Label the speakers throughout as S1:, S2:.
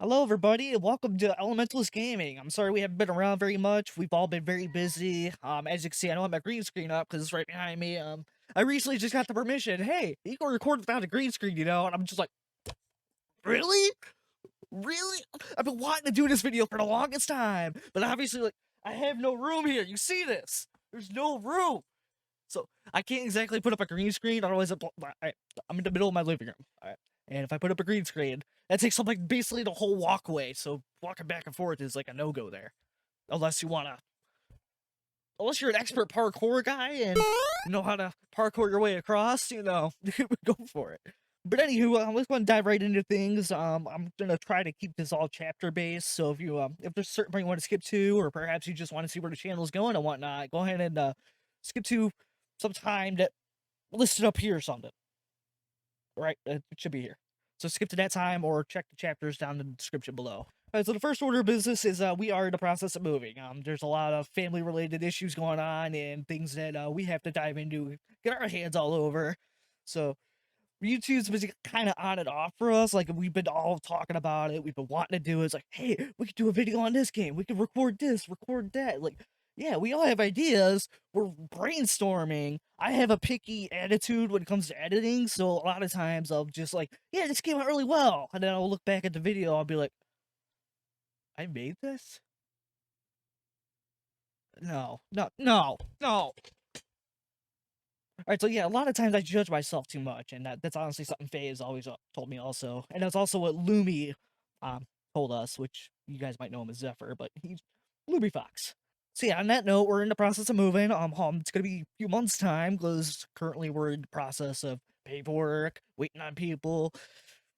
S1: Hello, everybody, and welcome to Elementalist Gaming. I'm sorry we haven't been around very much. We've all been very busy. As you can see, I don't have my green screen up because it's right behind me. I recently just got the permission. Hey, you can record without a green screen, and I'm just like, really? Really? I've been wanting to do this video for the longest time, but obviously, I have no room here. You see this? There's no room. So I can't exactly put up a green screen, otherwise I'm in the middle of my living room. All right. And if I put up a green screen, that takes up like basically the whole walkway. So walking back and forth is like a no-go there. Unless you're an expert parkour guy and know how to parkour your way across, go for it. But anywho, let's go and dive right into things. I'm gonna try to keep this all chapter based. So if there's certain point you want to skip to, or perhaps you just want to see where the channel is going and whatnot, go ahead and skip to some time that listed up here or something. Right, it should be here. So skip to that time or check the chapters down in the description below. All right, so the first order of business is we are in the process of moving. There's a lot of family-related issues going on and things that we have to dive into, get our hands all over. So YouTube's been kind of on and off for us. Like, we've been all talking about it. We've been wanting to do it. It's like, hey, we could do a video on this game. We could record this, record that. Like, yeah, we all have ideas. We're brainstorming. I have a picky attitude when it comes to editing. So a lot of times I'll just like, yeah, this came out really well. And then I'll look back at the video. I'll be like, I made this? No, no, no, no. Alright, so yeah, a lot of times I judge myself too much, and that's honestly something Faye has always told me also. And that's also what Lumi told us, which you guys might know him as Zephyr, but he's Lumifoxxx. So yeah, on that note, we're in the process of moving. It's gonna be a few months' time, because currently we're in the process of paperwork, waiting on people,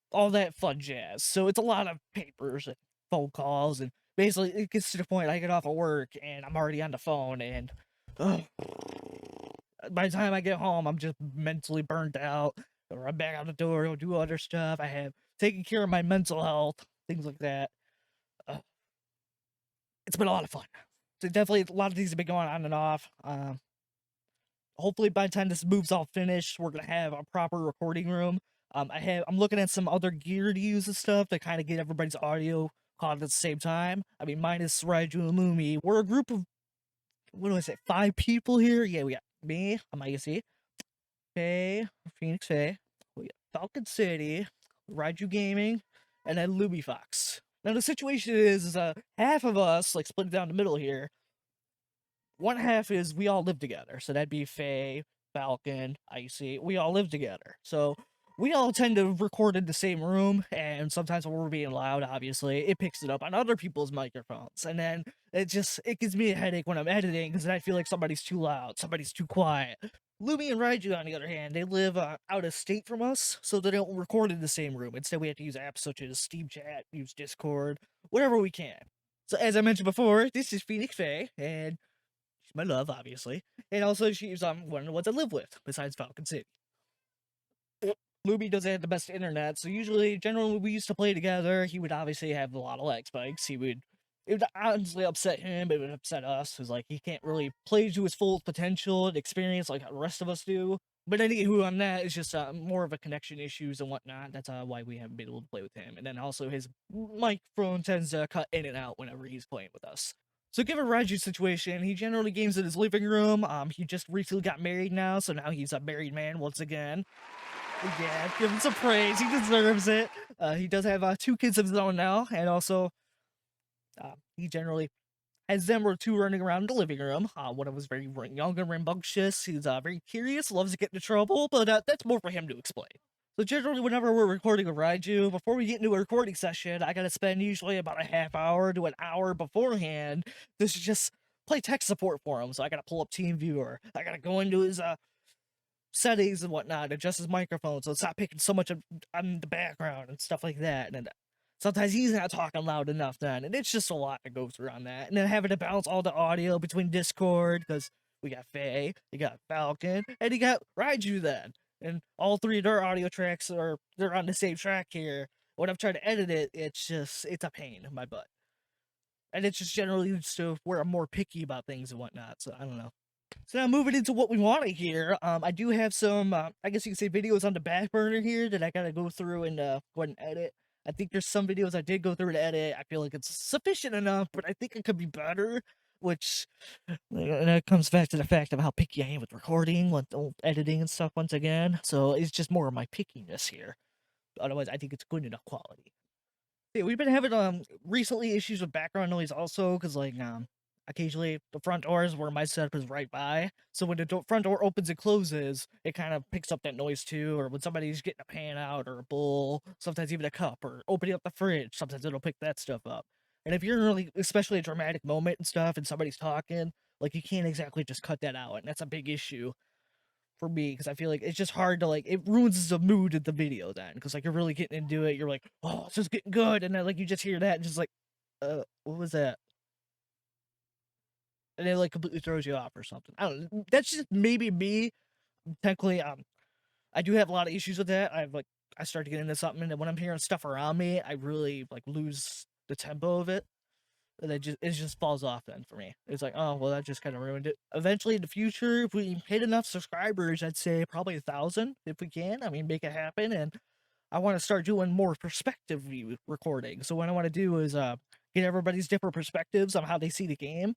S1: all that fun jazz. So it's a lot of papers and phone calls, and basically it gets to the point I get off of work, and I'm already on the phone, and by the time I get home, I'm just mentally burnt out. I run back out the door, go do other stuff. I have taken care of my mental health, things like that. It's been a lot of fun. So definitely a lot of things have been going on and off. Hopefully by the time this move's all finished, we're gonna have a proper recording room. I'm looking at some other gear to use and stuff to kind of get everybody's audio caught at the same time. I mean, minus Raiju and Lumi. We're a group of, what do I say, 5 people here? Yeah, we got me, I'm Icy, Faye, Phoenix Faye, we got Falcon City, Raiju Gaming, and then Lumifoxxx. Now the situation is half of us, like, split down the middle here. One half is we all live together, so that'd be Faye, Falcon, Icy. We all live together, so we all tend to record in the same room, and sometimes when we're being loud, obviously, it picks it up on other people's microphones, and then it gives me a headache when I'm editing, because then I feel like somebody's too loud, somebody's too quiet. Lumi and Raiju, on the other hand, they live out of state from us, so they don't record in the same room. Instead, we have to use apps such as Steam Chat, use Discord, whatever we can. So as I mentioned before, this is Phoenix Faye, and she's my love, obviously, and also she's one of the ones I live with, besides Falcon City. Luby doesn't have the best internet, so generally, we used to play together. He would obviously have a lot of lag spikes. It would honestly upset him, but it would upset us, because, like, he can't really play to his full potential and experience like the rest of us do. But anywho, on that, it's just more of a connection issues and whatnot. That's why we haven't been able to play with him. And then also his microphone tends to cut in and out whenever he's playing with us. So given Raiju's situation, he generally games in his living room. He just recently got married now, so now he's a married man once again. Yeah, give him some praise. He deserves it. He does have 2 kids of his own now, and also he generally has them or 2 running around the living room. One of them is very young and rambunctious. He's very curious, loves to get into trouble, but that's more for him to explain. So generally, whenever we're recording a Raiju, before we get into a recording session, I gotta spend usually about a half hour to an hour beforehand to just play tech support for him. So I gotta pull up TeamViewer. I gotta go into his settings and whatnot, adjust his microphone so it's not picking so much on the background and stuff like that. And sometimes he's not talking loud enough then, and it's just a lot to go through on that. And then having to balance all the audio between Discord, because we got Faye, you got Falcon, and you got Raiju then. And all 3 of their audio tracks they're on the same track here. When I'm trying to edit it, it's a pain in my butt. And it's just generally just where I'm more picky about things and whatnot, so I don't know. So now moving into what we want to hear, I do have some, I guess you could say videos on the back burner here that I gotta go through and go ahead and edit. I think there's some videos I did go through to edit. I feel like it's sufficient enough, but I think it could be better, which and that comes back to the fact of how picky I am with recording, with editing and stuff once again. So it's just more of my pickiness here. Otherwise, I think it's good enough quality. Yeah, we've been having recently issues with background noise also because occasionally the front doors where my setup is right by, so when the front door opens and closes, it kind of picks up that noise too. Or when somebody's getting a pan out or a bowl, sometimes even a cup, or opening up the fridge, sometimes it'll pick that stuff up. And if you're in really, especially a dramatic moment and stuff, and somebody's talking, like you can't exactly just cut that out, and that's a big issue for me because I feel like it's just hard to like it ruins the mood of the video then because like you're really getting into it, you're like, oh, this is getting good, and then like you just hear that and just like, what was that? And it like completely throws you off or something. I don't know. That's just maybe me. Technically, I do have a lot of issues with that. I start to get into something, and when I'm hearing stuff around me, I really like lose the tempo of it. And it just falls off then for me. It's like, oh well, that just kind of ruined it. Eventually in the future, if we hit enough subscribers, I'd say probably 1,000 if we can. I mean, make it happen. And I want to start doing more perspective recording. So what I want to do is get everybody's different perspectives on how they see the game,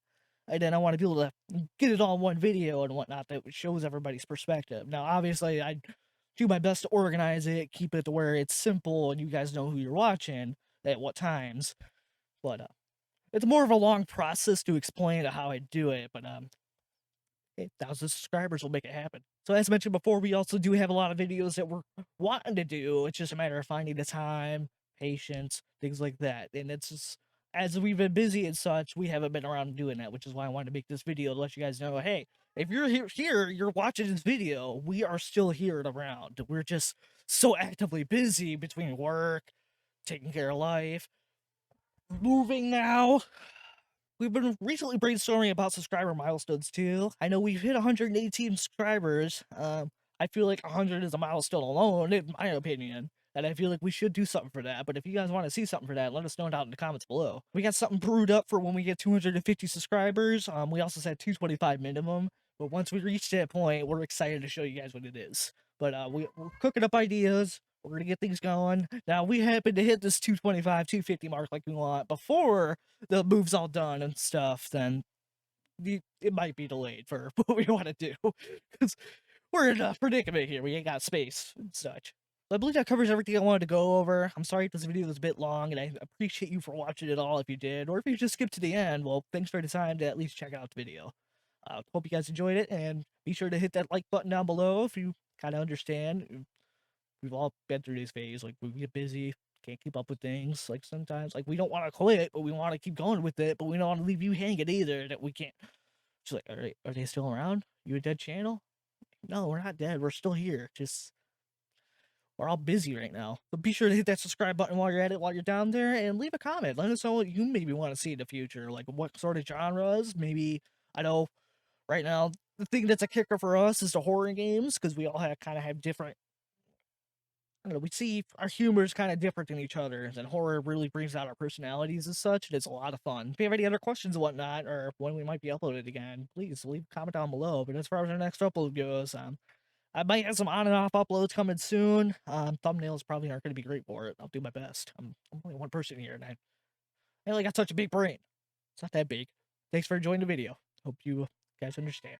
S1: and then I want to be able to get it all in one video and whatnot that shows everybody's perspective. Now, obviously, I do my best to organize it, keep it to where it's simple and you guys know who you're watching at what times. But it's more of a long process to explain how I do it. But 1,000 subscribers will make it happen. So as mentioned before, we also do have a lot of videos that we're wanting to do. It's just a matter of finding the time, patience, things like that. And it's just, as we've been busy and such, we haven't been around doing that, which is why I wanted to make this video to let you guys know, hey, if you're here, you're watching this video, we are still here and around. We're just so actively busy between work, taking care of life, moving now. We've been recently brainstorming about subscriber milestones too. I know we've hit 118 subscribers. I feel like 100 is a milestone alone, in my opinion. And I feel like we should do something for that. But if you guys want to see something for that, let us know down in the comments below. We got something brewed up for when we get 250 subscribers. We also said 225 minimum. But once we reach that point, we're excited to show you guys what it is. But we're cooking up ideas. We're gonna get things going. Now we happen to hit this 225, 250 mark like we want before the move's all done and stuff, then it might be delayed for what we want to do. Because we're in a predicament here. We ain't got space and such. But I believe that covers everything I wanted to go over. I'm sorry if this video was a bit long, and I appreciate you for watching it all if you did. Or if you just skipped to the end, well, thanks for the time to at least check out the video. Hope you guys enjoyed it, and be sure to hit that like button down below if you kind of understand. We've all been through this phase. Like, we get busy, can't keep up with things. Like, sometimes, like, we don't want to quit, but we want to keep going with it. But we don't want to leave you hanging either. That we can't. She's like, are they still around? You a dead channel? No, we're not dead. We're still here. Just we're all busy right now. But be sure to hit that subscribe button while you're at it, while you're down there, and leave a comment. Let us know what you maybe want to see in the future. Like, what sort of genres? Maybe, I know right now the thing that's a kicker for us is the horror games because we all kind of have different. I don't know, we see our humor is kind of different than each other's, and horror really brings out our personalities and such, and it's a lot of fun. If you have any other questions and whatnot, or when we might be uploaded again, please leave a comment down below. But as far as our next upload goes, I might have some on and off uploads coming soon. Thumbnails probably aren't going to be great for it. I'll do my best. I'm only one person here, and I only got such a big brain. It's not that big. Thanks for enjoying the video. Hope you guys understand.